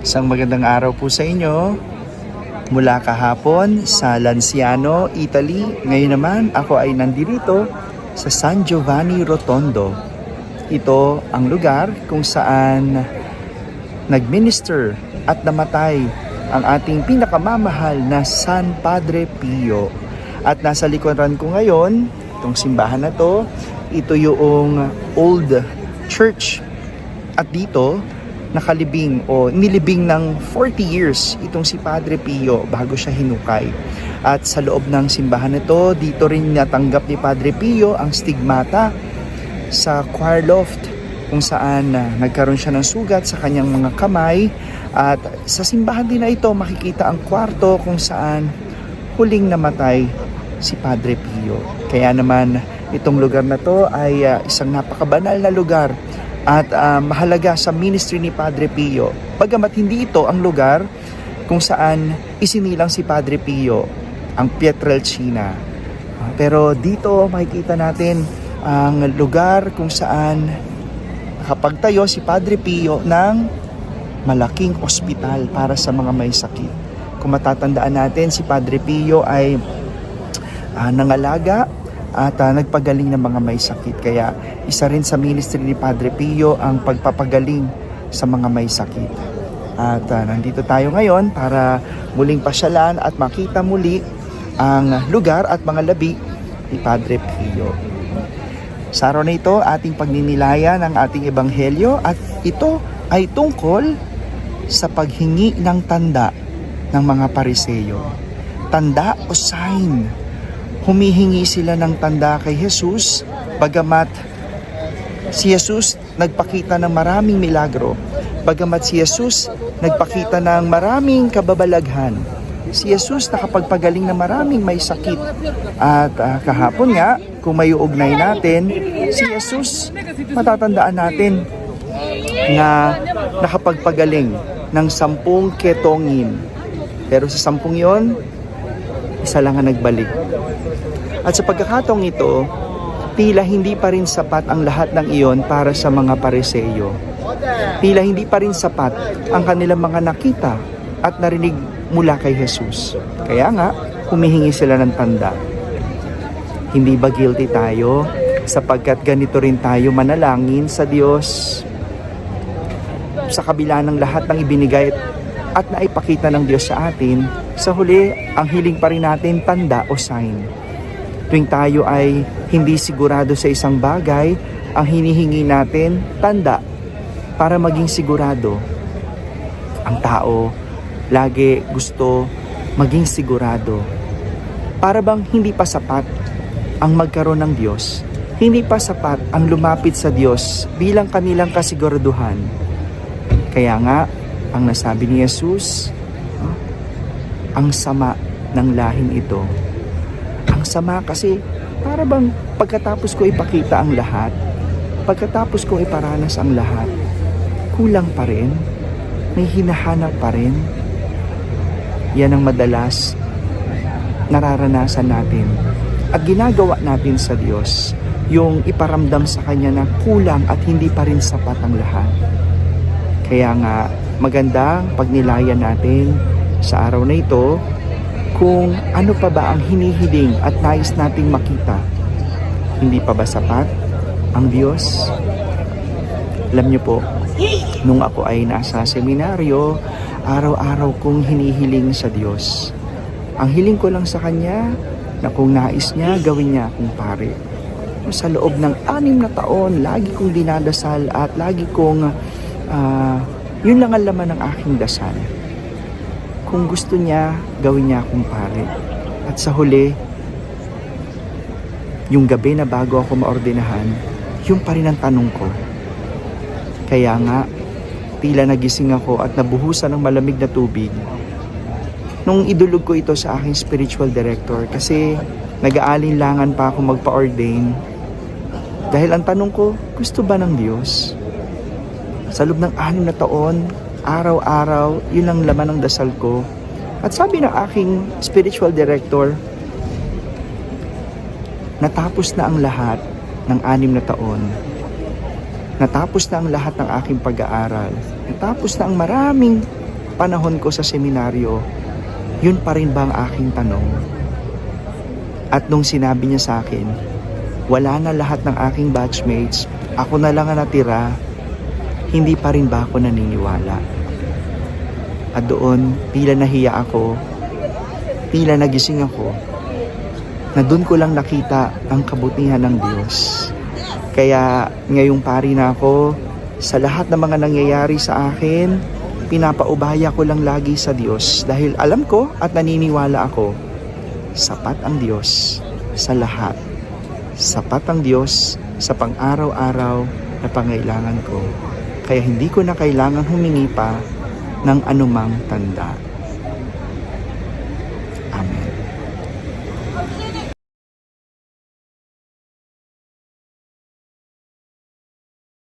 Isang magandang araw po sa inyo. Mula kahapon sa Lanciano, Italy. Ngayon naman ako ay nandirito sa San Giovanni Rotondo. Ito ang lugar kung saan nagminister at namatay ang ating pinakamamahal na San Padre Pio. At nasa likuran ko ngayon, itong simbahan na to, ito yung old church. At dito, nakalibing o nilibing ng 40 years itong si Padre Pio bago siya hinukay. At sa loob ng simbahan nito, dito rin natanggap ni Padre Pio ang stigmata sa choir loft kung saan nagkaroon siya ng sugat sa kanyang mga kamay. At sa simbahan din na ito makikita ang kwarto kung saan huling namatay si Padre Pio. Kaya naman itong lugar na to ay isang napakabanal na lugar at mahalaga sa ministry ni Padre Pio. Bagamat hindi ito ang lugar kung saan isinilang si Padre Pio, ang Pietrelcina. Pero dito makikita natin ang lugar kung saan nakapagtayo si Padre Pio ng malaking ospital para sa mga may sakit. Kung matatandaan natin, si Padre Pio ay nangalaga at nagpagaling ng mga may sakit. Kaya isa rin sa ministry ni Padre Pio ang pagpapagaling sa mga may sakit. At nandito tayo ngayon para muling pasyalan at makita muli ang lugar at mga labi ni Padre Pio. Sa araw na ito, ating pagninilayan ang ating ebanghelyo at ito ay tungkol sa paghingi ng tanda ng mga Pariseyo. Tanda o sign. Humihingi sila ng tanda kay Jesus, bagamat si Jesus nagpakita ng maraming milagro, bagamat si Jesus nagpakita ng maraming kababalaghan. Si Jesus nakapagpagaling ng maraming may sakit. At kahapon nga, kung may uugnay natin, si Jesus, matatandaan natin na nakapagpagaling ng 10 ketongin. Pero sa 10 yon, isa lang ang nagbalik. At sa pagkakataong ito, tila hindi pa rin sapat ang lahat ng iyon para sa mga Pariseyo. Tila hindi pa rin sapat ang kanilang mga nakita at narinig mula kay Jesus. Kaya nga, humihingi sila ng tanda. Hindi ba guilty tayo sapagkat ganito rin tayo manalangin sa Diyos? Sa kabila ng lahat ng ibinigay at naipakita ng Diyos sa atin, sa huli, ang hiling pa rin natin tanda o sign. Tuwing tayo ay hindi sigurado sa isang bagay, ang hinihingi natin, tanda, para maging sigurado. Ang tao, lagi gusto maging sigurado. Para bang hindi pa sapat ang magkaroon ng Diyos? Hindi pa sapat ang lumapit sa Diyos bilang kanilang kasiguraduhan. Kaya nga, ang nasabi ni Jesus, ang sama ng lahing ito. Ang sama kasi para bang pagkatapos ko ipakita ang lahat, pagkatapos ko iparanas ang lahat, kulang pa rin, may hinahanap pa rin. Yan ang madalas nararanasan natin at ginagawa natin sa Diyos, yung iparamdam sa Kanya na kulang at hindi pa rin sapat ang lahat. Kaya nga magandang pagnilayan natin sa araw na ito kung ano pa ba ang hinihiling at nais nating makita. Hindi pa ba sapat ang Diyos? Alam niyo po, nung ako ay nasa seminaryo, araw-araw kong hinihiling sa Diyos. Ang hiling ko lang sa Kanya na kung nais niya, gawin niya akong pare. Sa loob ng 6 na taon, lagi kong dinadasal at lagi kong yun lang ang laman ng aking dasal. Kung gusto niya, gawin niya akong pare. At sa huli, yung gabi na bago ako maordinahan, yung pa rin ang tanong ko. Kaya nga, tila nagising ako at nabuhusan ng malamig na tubig nung idulog ko ito sa aking spiritual director kasi nag-aalinlangan pa ako magpa-ordain dahil ang tanong ko, gusto ba ng Diyos? Sa loob ng 6 na taon, araw-araw, yun ang laman ng dasal ko. At sabi ng aking spiritual director, natapos na ang lahat ng 6 na taon. Natapos na ang lahat ng aking pag-aaral. Natapos na ang maraming panahon ko sa seminaryo. Yun pa rin ba ang aking tanong? At nung sinabi niya sa akin, wala na lahat ng aking batchmates, ako na lang ang natira, hindi pa rin ba ako naniniwala? At doon, tila nahiya ako, tila nagising ako, na doon ko lang nakita ang kabutihan ng Diyos. Kaya ngayong pari na ako, sa lahat ng mga nangyayari sa akin, pinapaubaya ko lang lagi sa Diyos dahil alam ko at naniniwala ako, sapat ang Diyos sa lahat. Sapat ang Diyos sa pang-araw-araw na pangailangan ko. Kaya hindi ko na kailangan humingi pa ng anumang tanda.